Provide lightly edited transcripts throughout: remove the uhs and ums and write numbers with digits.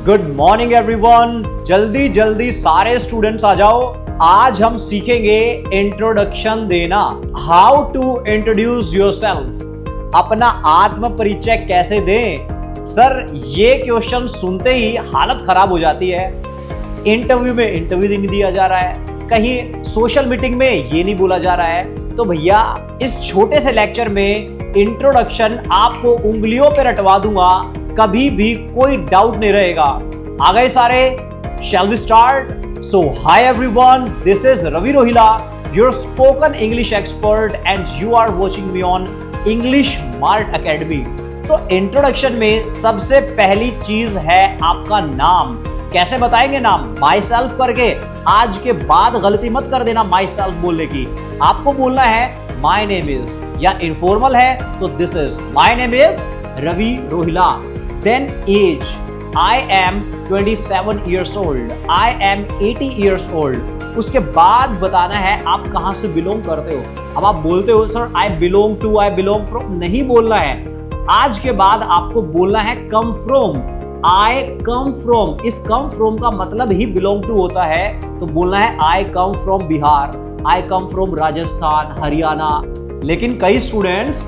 Good morning everyone. जल्दी जल्दी सारे स्टूडेंट्स आ जाओ। आज हम सीखेंगे इंट्रोडक्शन देना। How to introduce yourself. अपना आत्म परिचय कैसे दें। सर ये क्वेश्चन सुनते ही हालत खराब हो जाती है। इंटरव्यू में इंटरव्यू नहीं दिया जा रहा है, कहीं सोशल मीटिंग में ये नहीं बोला जा रहा है। तो भैया इस छोटे से लेक्चर में इंट्रोडक्शन आपको उंगलियों पे रटवा दूंगा, कभी भी कोई डाउट नहीं रहेगा। आ गए सारे? Shall we start? So hi everyone, this is Ravi Rohila, your spoken English expert and you are watching me on English Smart Academy. तो इंट्रोडक्शन में सबसे पहली चीज है आपका नाम। कैसे बताएंगे नाम? माई सेल्फ करके। आज के बाद गलती मत कर देना माई सेल्फ बोलने की। आपको बोलना है माई नेम इज, या इनफॉर्मल है तो this is. My name is Ravi Rohila. Then age, I am 27 years old, I am 80 years old। उसके बाद बताना है आप कहां से बिलोंग करते हो। अब आप बोलते हो sir I belong to, I belong from, नहीं बोलना है। आज के बाद आपको बोलना है come from, I come from। इस come from का मतलब ही belong to होता है, तो बोलना है I come from Bihar, I come from Rajasthan, Haryana. लेकिन कई स्टूडेंट्स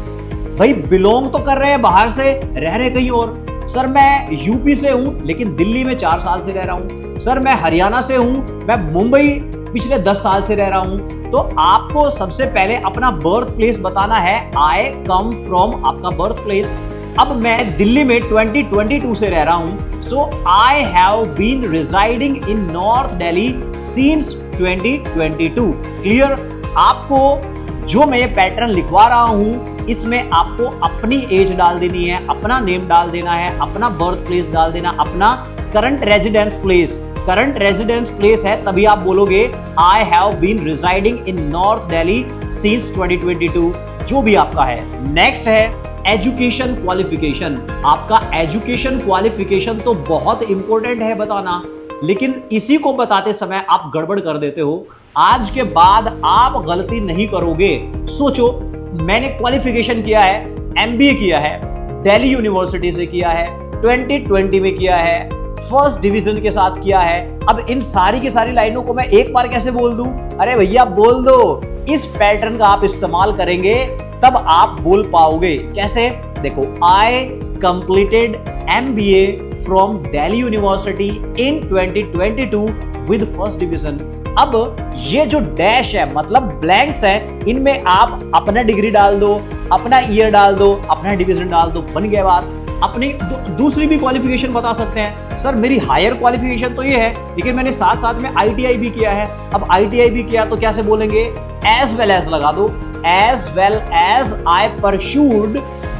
भाई बिलोंग तो कर रहे हैं बाहर से, रह रहे कहीं और। सर मैं यूपी से हूं लेकिन दिल्ली में 4 साल से रह रहा हूं। सर मैं हरियाणा से हूं, मैं मुंबई पिछले 10 साल से रह रहा हूं। तो आपको सबसे पहले अपना बर्थ प्लेस बताना है। आई कम फ्रॉम आपका बर्थ प्लेस। अब मैं दिल्ली में 2022 से रह रहा हूं। So I have been residing in north Delhi since 2022। Clear? आपको जो मैं ये पैटर्न लिखवा रहा हूं इसमें आपको अपनी एज डाल देनी है, अपना नेम डाल देना है, अपना बर्थ प्लेस डाल देना, अपना current residence place. Current residence place है तभी आप बोलोगे I have been residing in north Delhi since 2022, जो भी आपका है। नेक्स्ट है एजुकेशन क्वालिफिकेशन। आपका एजुकेशन क्वालिफिकेशन तो बहुत इंपॉर्टेंट है बताना, लेकिन इसी को बताते समय आप गड़बड़ कर देते हो। आज के बाद आप गलती नहीं करोगे। सोचो, मैंने क्वालिफिकेशन किया है, एमबीए किया है, दिल्ली यूनिवर्सिटी से किया है, 2020 में किया है, फर्स्ट डिवीजन के साथ किया है। अब इन सारी की सारी लाइनों को मैं एक बार कैसे बोल दूं? अरे भैया बोल दो। इस पैटर्न का आप इस्तेमाल करेंगे तब आप बोल पाओगे। कैसे? देखो, I completed MBA from Delhi university in 2022 with first division. अब ये जो डैश है मतलब ब्लैंक्स है, इनमें आप अपना डिग्री डाल दो, अपना ईयर डाल दो, अपना डिवीजन डाल दो, बन गया बात। अपनी दूसरी भी क्वालिफिकेशन बता सकते हैं। सर मेरी हायर क्वालिफिकेशन तो ये है, लेकिन मैंने साथ साथ में आईटीआई भी किया है। अब आईटीआई भी किया तो कैसे बोलेंगे? एज वेल एज लगा दो। As well as I pursued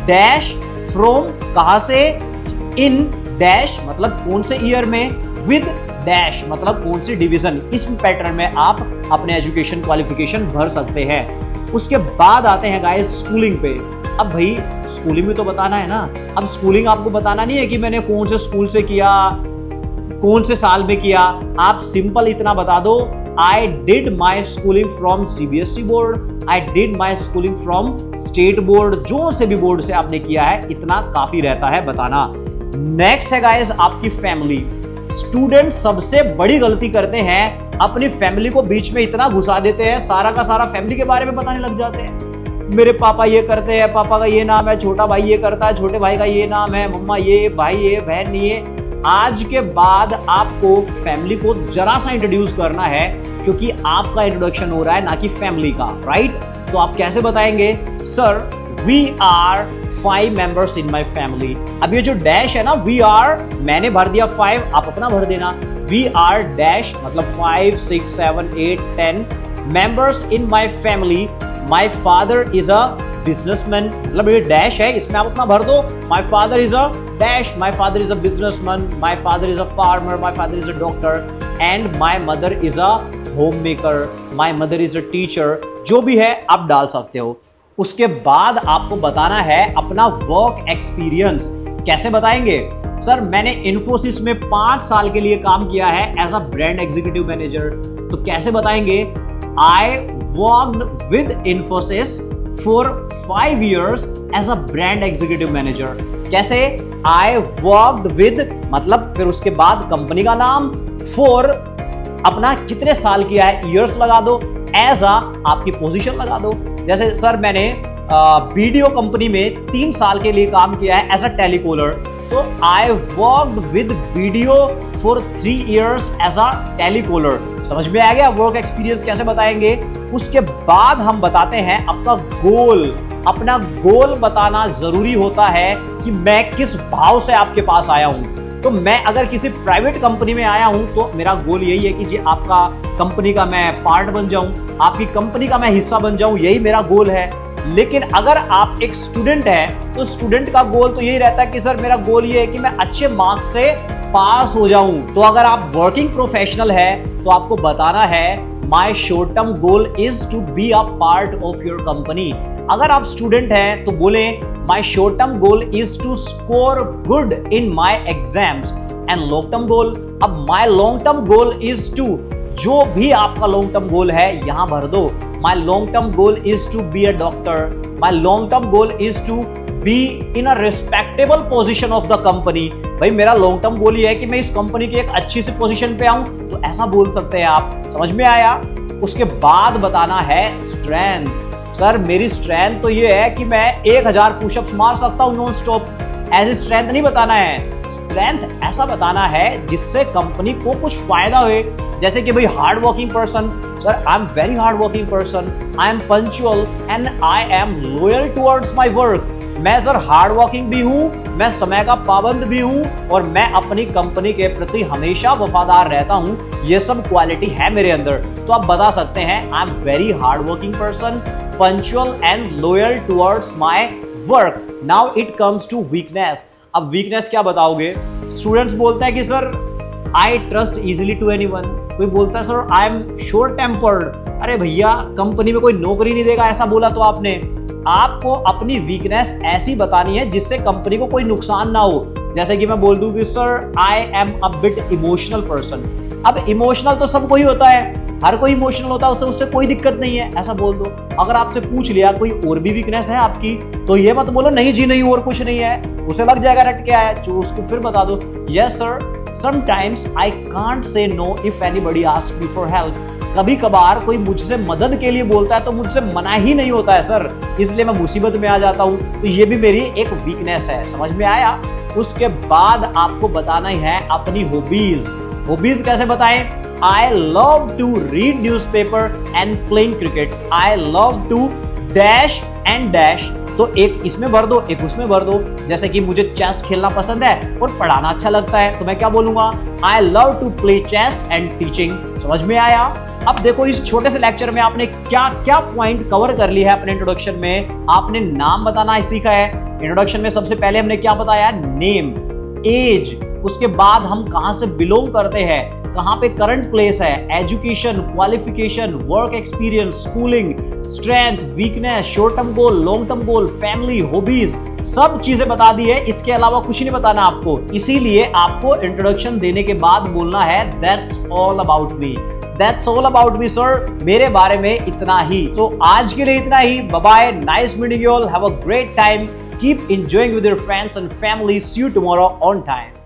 dash from, कहां से? इन डैश मतलब कौन से ईयर में, विद डैश मतलब कौन सी डिवीजन। इस पैटर्न में आप अपने एजुकेशन क्वालिफिकेशन भर सकते हैं। उसके बाद आते हैं गाइस स्कूलिंग पे। अब भाई स्कूलिंग भी तो बताना है ना। अब स्कूलिंग आपको बताना नहीं है कि मैंने कौन से स्कूल से किया, कौन से साल में किया। आप सिंपल इतना बता दो, I did my schooling from CBSE board, I did my schooling from state board. जो से भी बोर्ड से आपने किया है इतना काफी रहता है बताना। नेक्स्ट है गाइस आपकी फैमिली। स्टूडेंट सबसे बड़ी गलती करते हैं, अपनी फैमिली को बीच में इतना घुसा देते हैं, सारा का सारा फैमिली के बारे में बताने लग जाते हैं। मेरे पापा ये करते हैं, पापा का ये नाम है, छोटा भाई ये करता है, छोटे भाई का ये नाम है, मम्मा ये, भाई ये, बहन ये। आज के बाद आपको फैमिली को जरा सा इंट्रोड्यूस करना है, क्योंकि आपका इंट्रोडक्शन हो रहा है ना कि फैमिली का, राइट? तो आप कैसे बताएंगे? Sir we are 5 members in my family। अब ये जो डैश है ना, वी आर मैंने भर दिया 5, आप अपना भर देना। वी आर डैश मतलब 5, 6, 7, 8, 10 members in my family। My father is a businessman, मतलब ये डैश है, इसमें आप अपना भर दो। My father is a dash, my father is a businessman, my father is a farmer, my father is a doctor, and my mother is a homemaker, my mother is a teacher। जो भी है आप डाल सकते हो। उसके बाद आपको बताना है अपना वर्क एक्सपीरियंस। कैसे बताएंगे? सर मैंने इन्फोसिस में 5 साल के लिए काम किया है as a brand executive manager. तो कैसे बताएंगे? I worked with Infosys for 5 years as a brand executive manager. कैसे? आई वर्कड विद मतलब फिर उसके बाद कंपनी का नाम, 4 अपना कितने साल किया है ईयर्स लगा दो, एज आपकी पोजीशन लगा दो। जैसे सर मैंने वीडियो कंपनी में 3 साल के लिए काम किया है एज अ टेलीकॉलर, तो I worked with video for 3 years as a telecaller. समझ में आ गया वर्क एक्सपीरियंस कैसे बताएंगे। उसके बाद हम बताते हैं आपका गोल। अपना गोल बताना जरूरी होता है कि मैं किस भाव से आपके पास आया हूं। तो मैं अगर किसी प्राइवेट कंपनी में आया हूं तो मेरा गोल यही है कि जी आपका कंपनी का मैं पार्ट बन जाऊं, आपकी कंपनी का मैं हिस्सा बन जाऊं, यही मेरा गोल है। लेकिन अगर आप एक स्टूडेंट हैं तो स्टूडेंट का गोल तो यही रहता है कि सर मेरा गोल ये है कि मैं अच्छे मार्क्स से पास हो जाऊं। तो अगर आप वर्किंग प्रोफेशनल है तो आपको बताना है my short term goal is to be a part of your company. अगर आप स्टूडेंट हैं तो बोले my short term goal is to score good in my exams and long term goal. अब my long term goal is to, जो भी आपका long term गोल है यहां भर दो। My long term goal is to be a doctor, my long term goal is to be in a respectable position of the company. भाई मेरा long term गोल ये है कि मैं इस कंपनी की एक अच्छी सी पोजीशन पे आऊं, तो ऐसा बोल सकते हैं आप। समझ में आया। उसके बाद बताना है स्ट्रेंथ। सर मेरी स्ट्रेंथ तो ये है कि मैं 1000 पुशअप्स मार सकता हूं नॉन स्टॉप। ऐसी स्ट्रेंथ नहीं बताना है, स्ट्रेंथ ऐसा बताना है जिससे कंपनी को कुछ फायदा हुए। जैसे कि भाई hard working person, sir I am very hard working person, I am punctual and I am loyal towards my work. मैं सर हार्ड वर्किंग भी हूं, मैं समय का पाबंद भी हूं और मैं अपनी कंपनी के प्रति हमेशा वफादार रहता हूं। ये सब क्वालिटी है मेरे अंदर। तो आप बता सकते हैं I am very hard working person, punctual and loyal towards my work. Now it comes to weakness. अब वीकनेस क्या बताओगे। स्टूडेंट्स बोलते हैं कि sir I trust easily to anyone. कोई बोलता है sir I am short tempered. अरे भैया कंपनी में कोई नौकरी नहीं देगा ऐसा बोला तो आपने। आपको अपनी वीकनेस ऐसी बतानी है जिससे कंपनी को कोई नुकसान ना हो। जैसे कि मैं बोल दूं कि sir I am a bit emotional person. अब इमोशनल तो सबको ही होता है, हर कोई इमोशनल होता है, तो उससे कोई दिक्कत नहीं है, ऐसा बोल दो। अगर आपसे पूछ लिया कोई और भी वीकनेस है आपकी, तो ये मत बोलो नहीं जी नहीं और कुछ नहीं है, उसे लग जाएगा रट क्या है, जो उसको फिर बता दो yes sir sometimes I can't say know if anybody ask me for help. कभी कभार कोई मुझसे मदद के लिए बोलता है तो मुझसे मना ही नहीं होता है सर, इसलिए मैं मुसीबत में आ जाता हूं। तो ये भी मेरी एक वीकनेस है। समझ में आया। उसके बाद आपको बताना ही है अपनी हॉबीज। हॉबीज कैसे बताएं। I love to read newspaper and playing cricket. I love to dash and dash. तो एक इसमें भर दो एक उसमें भर दो। जैसे कि मुझे चेस खेलना पसंद है और पढ़ाना अच्छा लगता है, तो मैं क्या बोलूंगा I love to play chess and teaching. समझ में आया। अब देखो इस छोटे से लेक्चर में आपने क्या क्या पॉइंट कवर कर लिया है अपने इंट्रोडक्शन में। आपने नाम बताना सीखा है। इंट्रोडक्शन में सबसे पहले हमने क्या बताया, नेम, एज, उसके बाद हम कहां से बिलोंग करते हैं, कहां पे करंट प्लेस है, education, qualification, work experience, schooling, strength, weakness, short term गोल, लॉन्ग टर्म गोल, फैमिली, हॉबीज, सब चीजें बता दी है। इसके अलावा कुछ नहीं बताना आपको। इसीलिए आपको इंट्रोडक्शन देने के बाद बोलना है that's all about me. That's all about me sir, मेरे बारे में इतना ही। तो आज के लिए इतना ही। Bye bye, nice meeting you all, have a great time, keep enjoying with your friends and family, see you tomorrow on time.